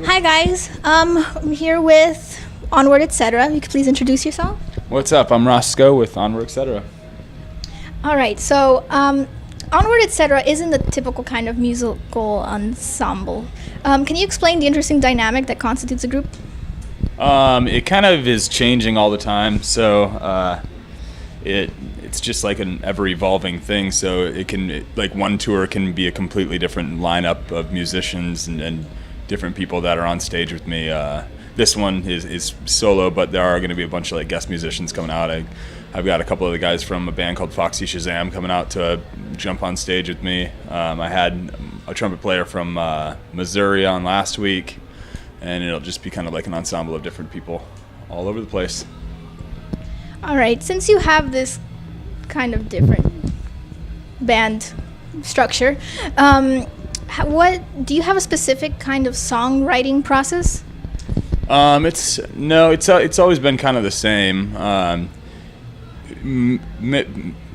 Hi guys, I'm here with Onward, etc. You could please introduce yourself. What's up? I'm Roscoe with Onward, etc. All right, so Onward, etc. isn't the typical kind of musical ensemble. Can you explain the interesting dynamic that constitutes a group? It kind of is changing all the time, so it's just like an ever-evolving thing. So it can, like, one tour can be a completely different lineup of musicians and different people that are on stage with me. This one is solo, but there are going to be a bunch of like guest musicians coming out. I've got a couple of the guys from a band called Foxy Shazam coming out to jump on stage with me. I had a trumpet player from Missouri on last week, and it'll just be kind of like an ensemble of different people all over the place. All right, since you have this kind of different band structure, what do you have a specific kind of songwriting process? It's always been kind of the same.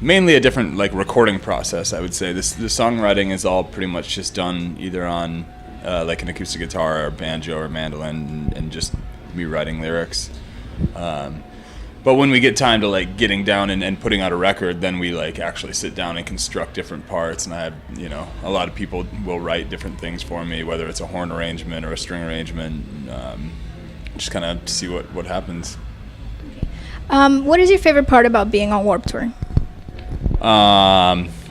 Mainly a different like recording process, I would say. The songwriting is all pretty much just done either on like an acoustic guitar or banjo or mandolin, and just me writing lyrics. But when we get time to like getting down and putting out a record, then we like actually sit down and construct different parts. And I have, a lot of people will write different things for me, whether it's a horn arrangement or a string arrangement. Just kind of see what happens. What is your favorite part about being on Warped Tour?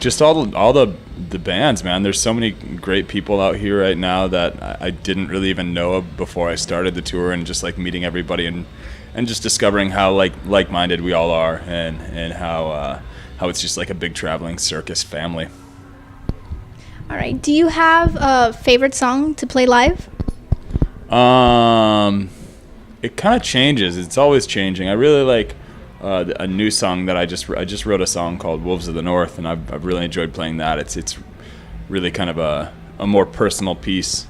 Just all the bands, man. There's so many great people out here right now that I didn't really even know of before I started the tour, and just like meeting everybody and just discovering how like-minded we all are, and how it's just like a big traveling circus family. All right. Do you have a favorite song to play live? It kind of changes. It's always changing. I really like a new song that I just wrote a song called Wolves of the North, and I've really enjoyed playing that. It's really kind of a more personal piece,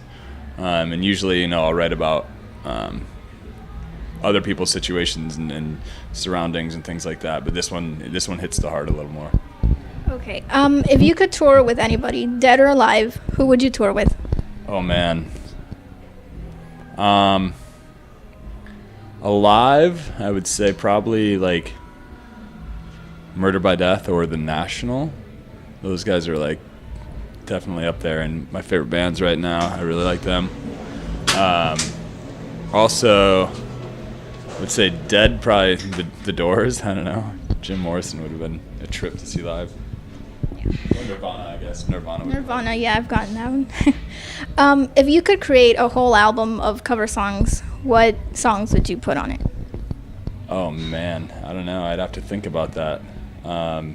and usually I'll write about other people's situations and surroundings and things like that. But this one hits the heart a little more. Okay. If you could tour with anybody, dead or alive, who would you tour with? Oh man. Alive, I would say probably like Murder by Death or The National. Those guys are like definitely up there and my favorite bands right now. I really like them. Also, I would say dead, probably the Doors. I don't know. Jim Morrison would have been a trip to see live. Or Nirvana, I guess. Nirvana, yeah, I've gotten that one. If you could create a whole album of cover songs, what songs would you put on it? Oh man, I don't know. I'd have to think about that. A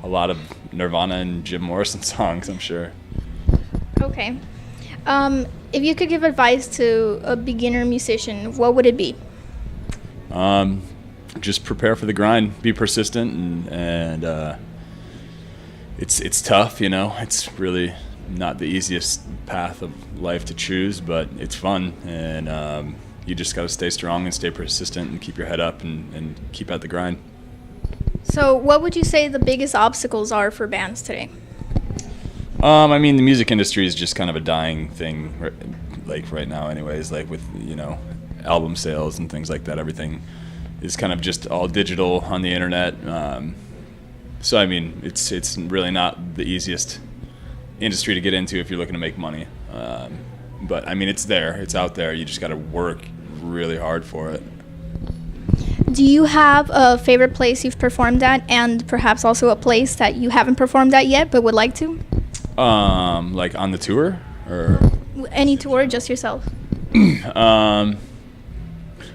lot of Nirvana and Jim Morrison songs, I'm sure. Okay. If you could give advice to a beginner musician, what would it be? Just prepare for the grind. Be persistent, and it's tough. It's really not the easiest path of life to choose, but it's fun, and you just got to stay strong and stay persistent and keep your head up and keep at the grind. So what would you say the biggest obstacles are for bands today? I mean, the music industry is just kind of a dying thing, like right now anyways, like with, album sales and things like that. Everything is kind of just all digital on the internet. So, I mean, it's really not the easiest industry to get into if you're looking to make money. But, I mean, it's there. It's out there. You just got to work really hard for it. Do you have a favorite place you've performed at, and perhaps also a place that you haven't performed at yet but would like to? Like on the tour? Or any tour, just yourself?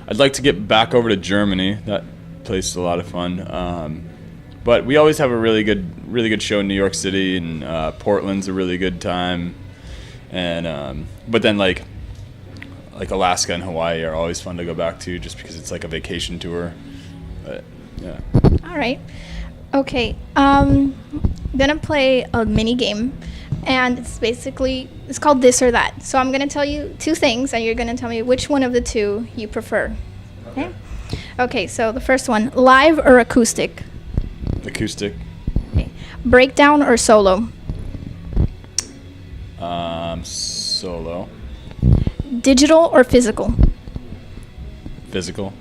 I'd like to get back over to Germany. That place is a lot of fun. But we always have a really good show in New York City, and Portland's a really good time. And but then like Alaska and Hawaii are always fun to go back to, just because it's like a vacation tour. But yeah. All right. Okay. I'm gonna play a mini game, and it's called This or That. So I'm gonna tell you two things, and you're gonna tell me which one of the two you prefer. Okay. Okay. So the first one: live or acoustic? Acoustic. Okay. Breakdown or solo? Solo. Digital or physical? Physical.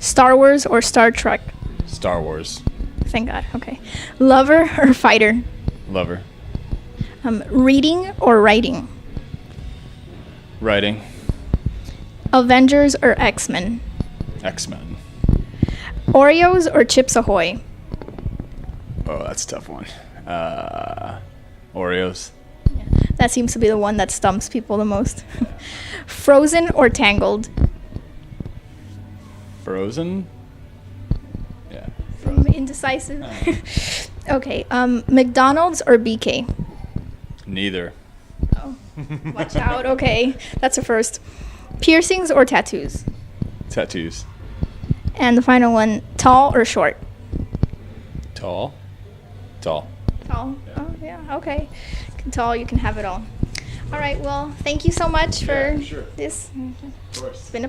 Star Wars or Star Trek? Star Wars. Thank God. Okay. Lover or fighter? Lover. Reading or writing? Writing. Avengers or X-Men? X-Men. Oreos or Chips Ahoy? Oh, that's a tough one. Oreos. That seems to be the one that stumps people the most. Frozen or Tangled? Frozen. Yeah. Indecisive. Okay. McDonald's or BK? Neither. Oh, watch out. Okay, that's a first. Piercings or tattoos? Tattoos. And the final one, tall or short? Tall. Tall. Tall. Oh, yeah. Okay. Tall, you can have it all. All right. Well, thank you so much for sure. this. Of course. It's been a